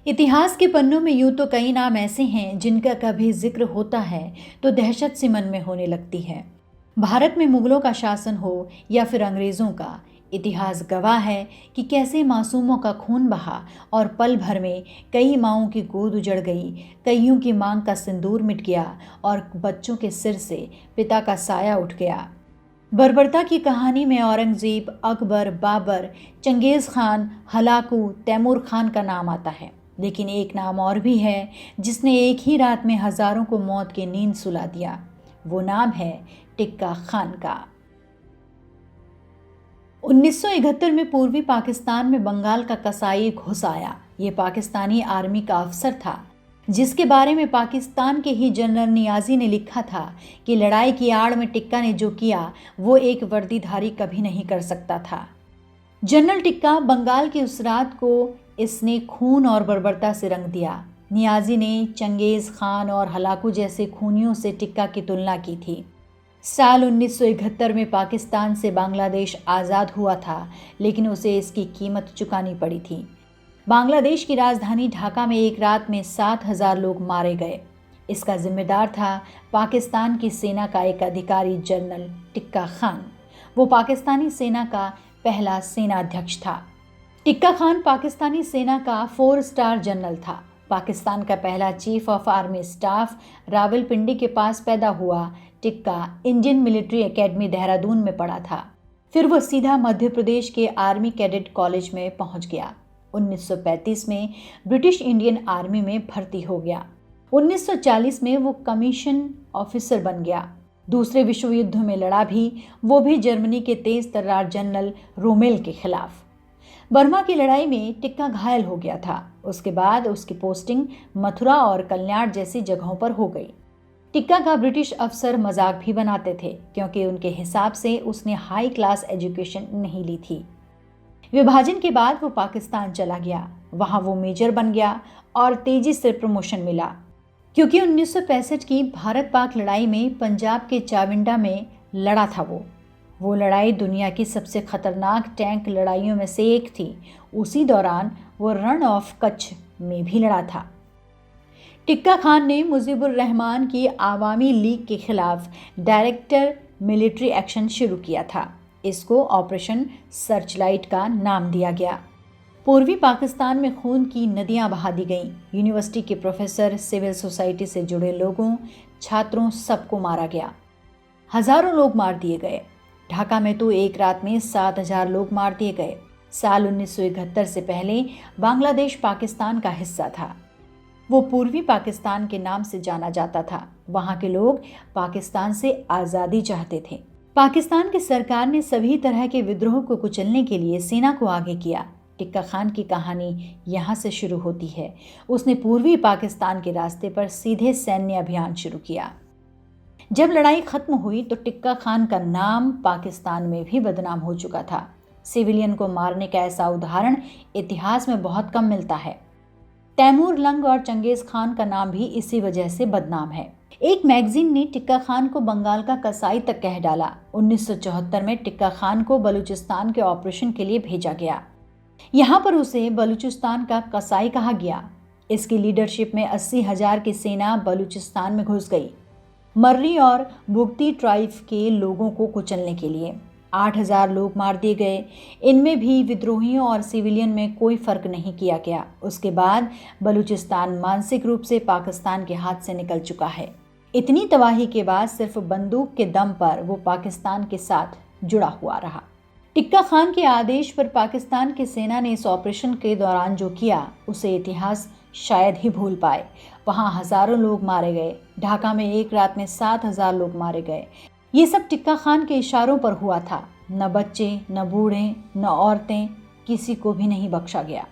इतिहास के पन्नों में यूं तो कई नाम ऐसे हैं जिनका कभी जिक्र होता है तो दहशत सी मन में होने लगती है। भारत में मुगलों का शासन हो या फिर अंग्रेज़ों का, इतिहास गवाह है कि कैसे मासूमों का खून बहा और पल भर में कई माँओं की गोद उजड़ गई, कईयों की मांग का सिंदूर मिट गया और बच्चों के सिर से पिता का साया उठ गया। बर्बरता की कहानी में औरंगज़ेब, अकबर, बाबर, चंगेज़ खान, हलाकू, तैमूर खान का नाम आता है। लेकिन एक नाम और भी है जिसने एक ही रात में हज़ारों को मौत की नींद सुला दिया। वो नाम है टिक्का खान का। 1971 में पूर्वी पाकिस्तान में बंगाल का कसाई घुस आया। ये पाकिस्तानी आर्मी का अफसर था जिसके बारे में पाकिस्तान के ही जनरल नियाज़ी ने लिखा था कि लड़ाई की आड़ में टिक्का ने जो किया वो एक वर्दीधारी कभी नहीं कर सकता था। जनरल टिक्का बंगाल की उस रात को इसने खून और बर्बरता से रंग दिया। नियाज़ी ने चंगेज़ खान और हलाकू जैसे खूनियों से टिक्का की तुलना की थी। साल 1971 में पाकिस्तान से बांग्लादेश आज़ाद हुआ था, लेकिन उसे इसकी कीमत चुकानी पड़ी थी। बांग्लादेश की राजधानी ढाका में एक रात में 7,000 लोग मारे गए। इसका जिम्मेदार था पाकिस्तान की सेना का एक अधिकारी जनरल टिक्का खान। वो पाकिस्तानी सेना का पहला सेनाध्यक्ष था। टिक्का खान पाकिस्तानी सेना का 4 स्टार जनरल था। पाकिस्तान का पहला chief of army staff Rawalpindi के पास पैदा हुआ tikka Indian military academy Dehradun में पढ़ा था। फिर वो सीधा मध्य प्रदेश के आर्मी कैडेट कॉलेज में पहुंच गया। 1935 में ब्रिटिश इंडियन आर्मी में भर्ती हो गया। 1940 में वो कमीशन ऑफिसर बन गया। दूसरे विश्व युद्ध में लड़ा भी, वो भी जर्मनी के तेज तर्रार जनरल रोमेल के खिलाफ। बर्मा की लड़ाई में टिक्का घायल हो गया था। उसके बाद उसकी पोस्टिंग मथुरा और कल्याण जैसी जगहों पर हो गई। टिक्का का ब्रिटिश अफसर मजाक भी बनाते थे क्योंकि उनके हिसाब से उसने हाई क्लास एजुकेशन नहीं ली थी। विभाजन के बाद वो पाकिस्तान चला गया। वहां वो मेजर बन गया और तेजी से प्रमोशन मिला क्योंकि 1965 की भारत पाक लड़ाई में पंजाब के चाविंडा में लड़ा था। वो लड़ाई दुनिया की सबसे खतरनाक टैंक लड़ाइयों में से एक थी। उसी दौरान वो रण ऑफ कच्छ में भी लड़ा था। टिक्का खान ने मुजीबुर रहमान की आवामी लीग के खिलाफ डायरेक्टर मिलिट्री एक्शन शुरू किया था। इसको ऑपरेशन सर्चलाइट का नाम दिया गया। पूर्वी पाकिस्तान में खून की नदियां बहा दी गईं। यूनिवर्सिटी के प्रोफेसर, सिविल सोसाइटी से जुड़े लोगों, छात्रों, सबको मारा गया। हजारों लोग मार दिए गए। ढाका में तो एक रात में 7,000 लोग मार दिए गए। साल 1971 से पहले बांग्लादेश पाकिस्तान का हिस्सा था। वो पूर्वी पाकिस्तान के नाम से जाना जाता था। वहाँ के लोग पाकिस्तान से आज़ादी चाहते थे। पाकिस्तान की सरकार ने सभी तरह के विद्रोह को कुचलने के लिए सेना को आगे किया। टिक्का खान की कहानी यहाँ से शुरू होती है। उसने पूर्वी पाकिस्तान के रास्ते पर सीधे सैन्य अभियान शुरू किया। जब लड़ाई खत्म हुई तो टिक्का खान का नाम पाकिस्तान में भी बदनाम हो चुका था। सिविलियन को मारने का ऐसा उदाहरण इतिहास में बहुत कम मिलता है। तैमूर लंग और चंगेज खान का नाम भी इसी वजह से बदनाम है। एक मैगजीन ने टिक्का खान को बंगाल का कसाई तक कह डाला। 1974 में टिक्का खान को बलूचिस्तान के ऑपरेशन के लिए भेजा गया। यहाँ पर उसे बलूचिस्तान का कसाई कहा गया। इसकी लीडरशिप में 80,000 की सेना बलूचिस्तान में घुस गई, मर्री और बुगती ट्राइब के लोगों को कुचलने के लिए। 8,000 लोग मार दिए गए। इनमें भी विद्रोहियों और सिविलियन में कोई फर्क नहीं किया गया। उसके बाद बलूचिस्तान मानसिक रूप से पाकिस्तान के हाथ से निकल चुका है। इतनी तबाही के बाद सिर्फ बंदूक के दम पर वो पाकिस्तान के साथ जुड़ा हुआ रहा। टिक्का खान के आदेश पर पाकिस्तान की सेना ने इस ऑपरेशन के दौरान जो किया उसे इतिहास शायद ही भूल पाए। वहाँ हजारों लोग मारे गए। ढाका में एक रात में 7,000 लोग मारे गए। ये सब टिक्का खान के इशारों पर हुआ था। न बच्चे, न बूढ़े, न औरतें, किसी को भी नहीं बख्शा गया।